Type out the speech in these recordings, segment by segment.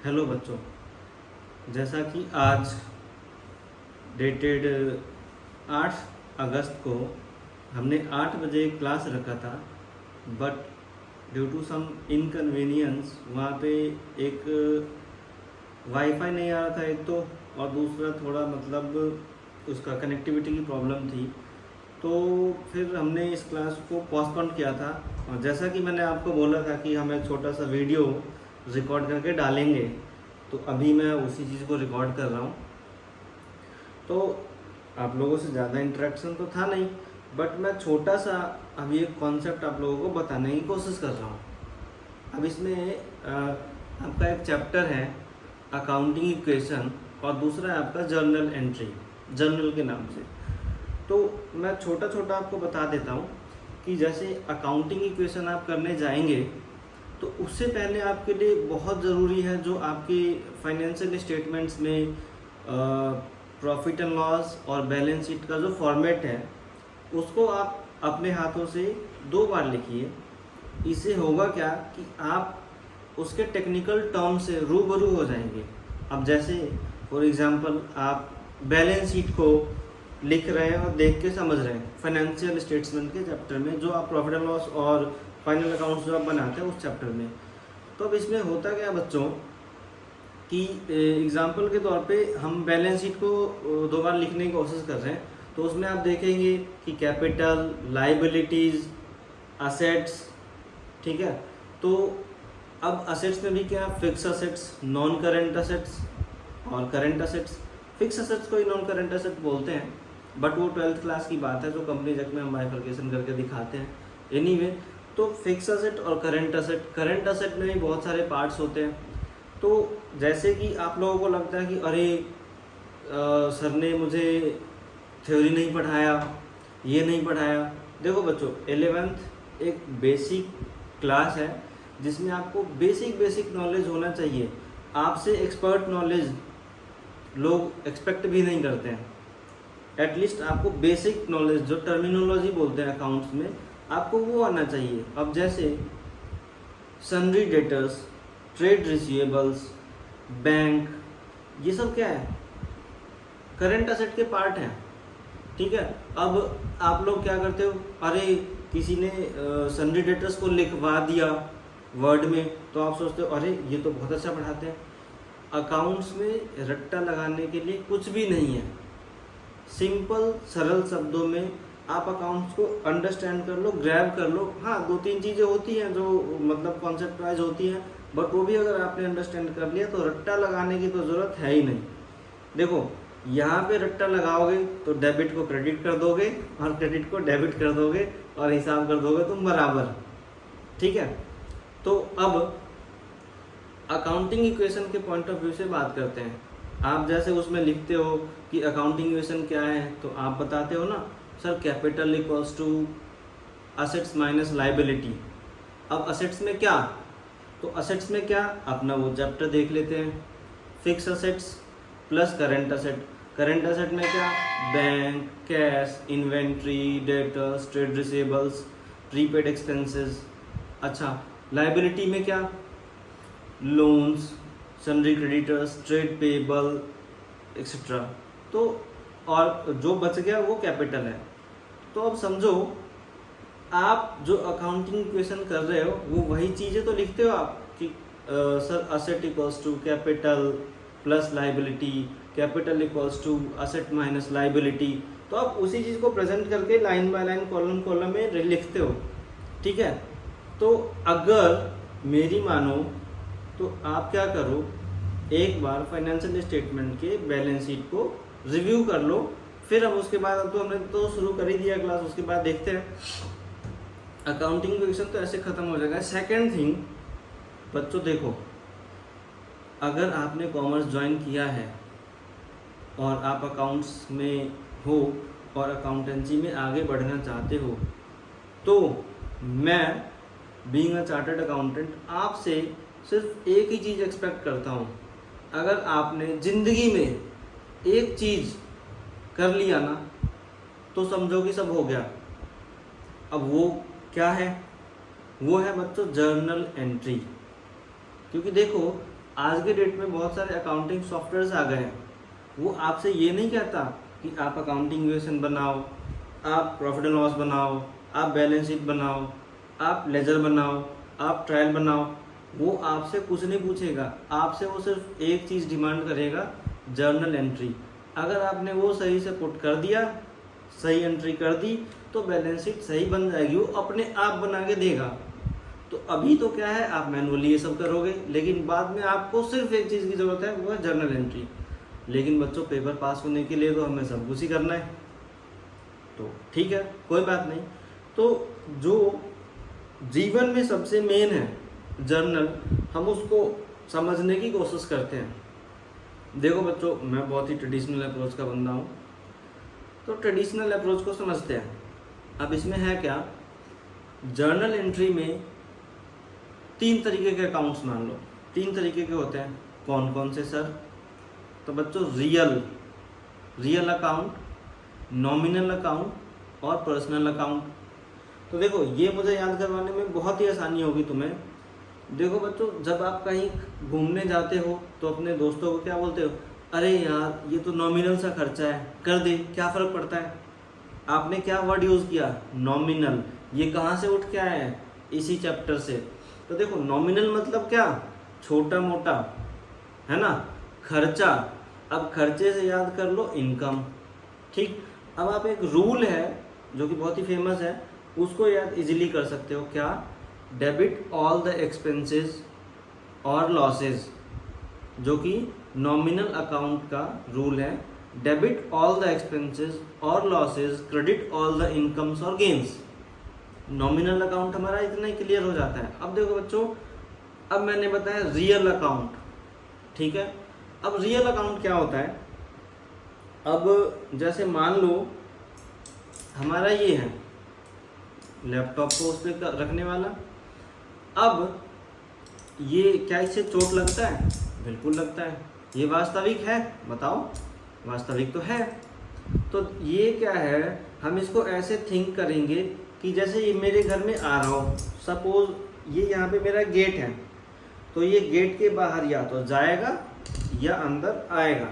Hello बच्चों, जैसा कि आज डेटेड 8 अगस्त को हमने 8 बजे क्लास रखा था, but due to some inconvenience वहाँ पे एक वाईफाई नहीं आ रहा था एक तो, और दूसरा थोड़ा उसका कनेक्टिविटी की प्रॉब्लम थी। तो फिर हमने इस क्लास को पोस्टपोन किया था, और जैसा कि मैंने आपको बोला था कि हम एक छोटा सा वीडियो रिकॉर्ड करके डालेंगे, तो अभी मैं उसी चीज़ को रिकॉर्ड कर रहा हूँ। तो आप लोगों से ज़्यादा इंटरेक्शन तो था नहीं, बट मैं छोटा सा अभी एक कॉन्सेप्ट आप लोगों को बताने की कोशिश कर रहा हूँ। अब इसमें आपका एक चैप्टर है अकाउंटिंग इक्वेशन, और दूसरा है आपका जर्नल एंट्री, जर्नल के नाम से। तो मैं छोटा छोटा आपको बता देता हूँ कि जैसे अकाउंटिंग इक्वेशन आप करने जाएंगे, तो उससे पहले आपके लिए बहुत ज़रूरी है जो आपके फाइनेंशियल स्टेटमेंट्स में प्रॉफिट एंड लॉस और बैलेंस शीट का जो फॉर्मेट है, उसको आप अपने हाथों से 2 बार लिखिए। इससे होगा क्या कि आप उसके टेक्निकल टर्म से रूबरू हो जाएंगे। अब जैसे फॉर एग्जांपल आप बैलेंस शीट को लिख रहे हैं और देख के समझ रहे हैं फाइनेंशियल स्टेटमेंट के चैप्टर में, जो आप प्रॉफिट एंड लॉस और फाइनल अकाउंट्स जो आप बनाते हैं उस चैप्टर में। तो अब इसमें होता क्या बच्चों कि एग्जांपल के तौर पे हम बैलेंस शीट को 2 बार लिखने की कोशिश कर रहे हैं, तो उसमें आप देखेंगे कि कैपिटल, लाइबिलिटीज़, असेट्स, ठीक है। तो अब असेट्स में भी क्या, fix assets, non current assets और करेंट असेट्स। फिक्स असेट्स को ही नॉन करेंट असेट बोलते हैं, बट वो 12th क्लास की बात है जो कंपनी जब में हम बाइफरकेशन करके दिखाते हैं। एनीवे, तो फिक्स असेट और करेंट असेट में भी बहुत सारे पार्ट्स होते हैं। तो जैसे कि आप लोगों को लगता है कि अरे सर ने मुझे थ्योरी नहीं पढ़ाया, ये नहीं पढ़ाया। देखो बच्चों, 11th एक बेसिक क्लास है जिसमें आपको बेसिक नॉलेज होना चाहिए। आपसे एक्सपर्ट नॉलेज लोग एक्सपेक्ट भी नहीं करते हैं। एटलीस्ट आपको बेसिक नॉलेज, जो टर्मिनोलॉजी बोलते हैं अकाउंट्स में, आपको वो आना चाहिए। अब जैसे sundry debtors, trade receivables, bank, ये सब क्या है, करंट असेट के पार्ट हैं, ठीक है। अब आप लोग क्या करते हो, अरे किसी ने सन्ड्री डेटर्स को लिखवा दिया वर्ड में, तो आप सोचते हो अरे ये तो बहुत अच्छा पढ़ाते हैं। अकाउंट्स में रट्टा लगाने के लिए कुछ भी नहीं है। सिंपल सरल शब्दों में आप अकाउंट्स को अंडरस्टैंड कर लो, ग्रैब कर लो। हाँ, 2-3 चीज़ें होती हैं जो कॉन्सेप्ट वाइज होती हैं, बट वो भी अगर आपने अंडरस्टैंड कर लिया तो रट्टा लगाने की तो ज़रूरत है ही नहीं। देखो, यहाँ पे रट्टा लगाओगे तो डेबिट को क्रेडिट कर दोगे और क्रेडिट को डेबिट कर दोगे और हिसाब कर दोगे तुम बराबर, ठीक है। तो अब अकाउंटिंग इक्वेशन के पॉइंट ऑफ व्यू से बात करते हैं। आप जैसे उसमें लिखते हो कि अकाउंटिंग इक्वेशन क्या है, तो आप बताते हो ना sir capital equals to assets minus liability. अब असेट्स में क्या, तो असेट्स में क्या, अपना वो चैप्टर देख लेते हैं, fix assets plus current asset. Current asset में क्या, bank, cash, inventory, debtors, trade receivables, prepaid expenses. अच्छा, लाइबिलिटी में क्या, loans, sundry creditors, trade payable etcetera. तो और जो बच गया वो कैपिटल है। तो अब समझो, आप जो अकाउंटिंग इक्वेशन कर रहे हो वो वही चीज़ें तो लिखते हो आप कि sir asset equals to capital plus liability, capital equals to asset minus liability. तो आप उसी चीज़ को प्रेजेंट करके लाइन बाय लाइन, कॉलम में लिखते हो, ठीक है। तो अगर मेरी मानो तो आप क्या करो, एक बार फाइनेंशियल स्टेटमेंट के बैलेंस शीट को रिव्यू कर लो, फिर हम उसके बाद, अब तो हमने तो शुरू कर ही दिया क्लास, उसके बाद देखते हैं अकाउंटिंग इक्वेशन। तो ऐसे खत्म हो जाएगा। सेकंड थिंग बच्चों, देखो, अगर आपने कॉमर्स ज्वाइन किया है और आप अकाउंट्स में हो और अकाउंटेंसी में आगे बढ़ना चाहते हो, तो मैं बीइंग अ चार्टर्ड अकाउंटेंट आपसे सिर्फ एक ही चीज़ एक्सपेक्ट करता हूँ। अगर आपने ज़िंदगी में एक चीज़ कर लिया ना, तो समझो कि सब हो गया। अब वो क्या है, वो है बच्चों जर्नल एंट्री। क्योंकि देखो, आज के डेट में बहुत सारे अकाउंटिंग सॉफ्टवेयर्स आ गए हैं, वो आपसे ये नहीं कहता कि आप अकाउंटिंग इक्वेशन बनाओ, आप प्रॉफिट एंड लॉस बनाओ, आप बैलेंस शीट बनाओ, आप लेजर बनाओ, आप ट्रायल बनाओ। वो आपसे कुछ नहीं पूछेगा, आपसे वो सिर्फ एक चीज़ डिमांड करेगा, जर्नल एंट्री। अगर आपने वो सही से पुट कर दिया, सही एंट्री कर दी, तो बैलेंस शीट सही बन जाएगी, वो अपने आप बना के देगा। तो अभी तो क्या है, आप मैनुअली ये सब करोगे, लेकिन बाद में आपको सिर्फ एक चीज़ की ज़रूरत है, वो है जर्नल एंट्री। लेकिन बच्चों, पेपर पास होने के लिए तो हमें सब कुछ ही करना है, तो ठीक है, कोई बात नहीं। तो जो जीवन में सबसे मेन है जर्नल, हम उसको समझने की कोशिश करते हैं। देखो बच्चों, मैं बहुत ही ट्रेडिशनल अप्रोच का बंदा हूँ, तो ट्रेडिशनल अप्रोच को समझते हैं। अब इसमें है क्या, जर्नल एंट्री में 3 तरीके के अकाउंट्स मान लो, 3 तरीके के होते हैं। कौन कौन से सर? तो बच्चों, रियल अकाउंट, नॉमिनल अकाउंट और पर्सनल अकाउंट। तो देखो, ये मुझे याद करवाने में बहुत ही आसानी होगी तुम्हें। देखो बच्चों, जब आप कहीं घूमने जाते हो तो अपने दोस्तों को क्या बोलते हो, अरे यार ये तो नॉमिनल सा खर्चा है, कर दे, क्या फ़र्क पड़ता है। आपने क्या वर्ड यूज़ किया, नॉमिनल। ये कहाँ से उठ के आया है, इसी चैप्टर से। तो देखो, नॉमिनल मतलब क्या, छोटा मोटा, है ना, खर्चा। अब खर्चे से याद कर लो इनकम, ठीक। अब आप एक रूल है जो कि बहुत ही फेमस है, उसको याद इजीली कर सकते हो, क्या, डेबिट ऑल द एक्सपेंसेस और लॉसेस, जो कि नॉमिनल अकाउंट का रूल है। डेबिट ऑल द एक्सपेंसेस और losses, credit all the incomes और गेन्स। नॉमिनल अकाउंट हमारा इतना ही क्लियर हो जाता है। अब देखो बच्चों, अब मैंने बताया रियल अकाउंट, ठीक है। अब रियल अकाउंट क्या होता है, अब जैसे मान लो हमारा ये है लैपटॉप को उस पर रखने वाला। अब ये क्या इससे चोट लगता है? बिल्कुल लगता है। ये वास्तविक है? बताओ, वास्तविक तो है। तो ये क्या है, हम इसको ऐसे थिंक करेंगे कि जैसे ये मेरे घर में आ रहा हो, सपोज ये यहाँ पे मेरा गेट है, तो ये गेट के बाहर या तो जाएगा या अंदर आएगा।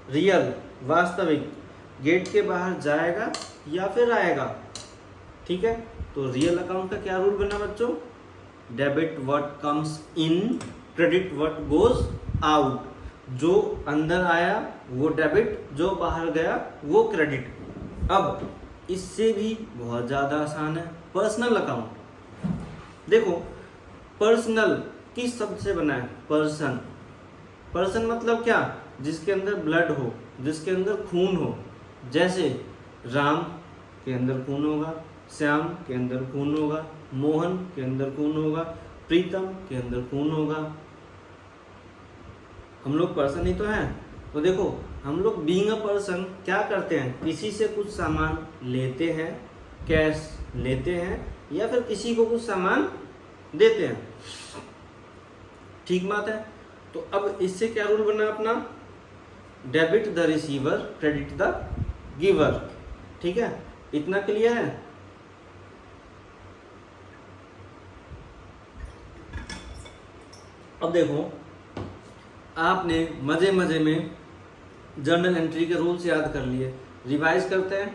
रियल, वास्तविक, गेट के बाहर जाएगा या फिर आएगा, ठीक है। तो रियल अकाउंट का क्या रूल बना बच्चों, debit what comes in, credit what goes out. जो अंदर आया वो डेबिट, जो बाहर गया वो क्रेडिट। अब इससे भी बहुत ज़्यादा आसान है पर्सनल अकाउंट। देखो, पर्सनल किस शब्द से बना है, पर्सन। पर्सन मतलब क्या, जिसके अंदर ब्लड हो, जिसके अंदर खून हो। जैसे राम के अंदर खून होगा, श्याम के अंदर खून होगा, मोहन के अंदर खून होगा, प्रीतम के अंदर खून होगा। हम लोग पर्सन ही तो हैं। तो देखो, हम लोग बीइंग अ पर्सन क्या करते हैं, किसी से कुछ सामान लेते हैं, कैश लेते हैं, या फिर किसी को कुछ सामान देते हैं, ठीक बात है। तो अब इससे क्या रूल बना अपना, debit the receiver, credit the giver, ठीक है। इतना क्लियर है। अब देखो, आपने मजे मजे में जर्नल एंट्री के रूल्स याद कर लिए। रिवाइज करते हैं।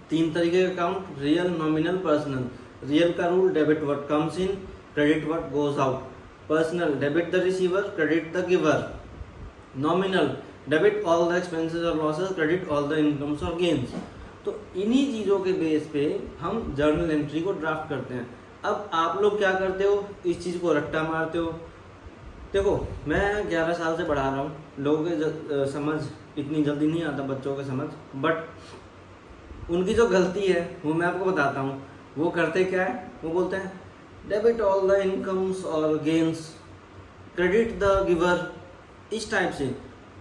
3 तरीके का account, real, nominal, personal. Real का rule, debit what comes in, credit what goes out. Personal, debit the receiver, credit the giver. Nominal, debit all the expenses और losses, credit all the incomes और gains. तो इन्हीं चीज़ों के base पे हम journal entry को ड्राफ्ट करते हैं। अब आप लोग क्या करते हो, इस चीज़ को रट्टा मारते हो। देखो, मैं 11 साल से पढ़ा रहा हूँ, लोगों के समझ इतनी जल्दी नहीं आता, बच्चों के समझ, बट उनकी जो गलती है वो मैं आपको बताता हूँ। वो करते क्या है, वो बोलते हैं डेबिट ऑल द इनकम्स और गेन्स, क्रेडिट द गिवर, इस टाइप से।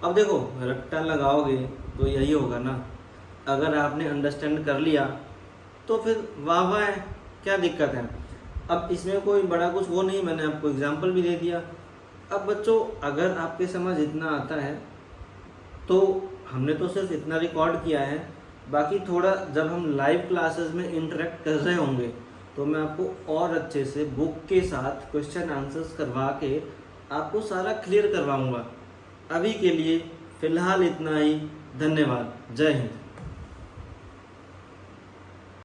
अब देखो, रट्टा लगाओगे तो यही होगा ना। अगर आपने अंडरस्टैंड कर लिया तो फिर वाह वाह है, क्या दिक्कत है। अब इसमें कोई बड़ा कुछ वो नहीं, मैंने आपको एग्जाम्पल भी दे दिया। अब बच्चों, अगर आपके समझ इतना आता है तो हमने तो सिर्फ इतना रिकॉर्ड किया है, बाकी थोड़ा जब हम लाइव क्लासेस में इंटरेक्ट कर रहे होंगे तो मैं आपको और अच्छे से बुक के साथ क्वेश्चन आंसर्स करवा के आपको सारा क्लियर करवाऊंगा। अभी के लिए फ़िलहाल इतना ही। धन्यवाद। जय हिंद।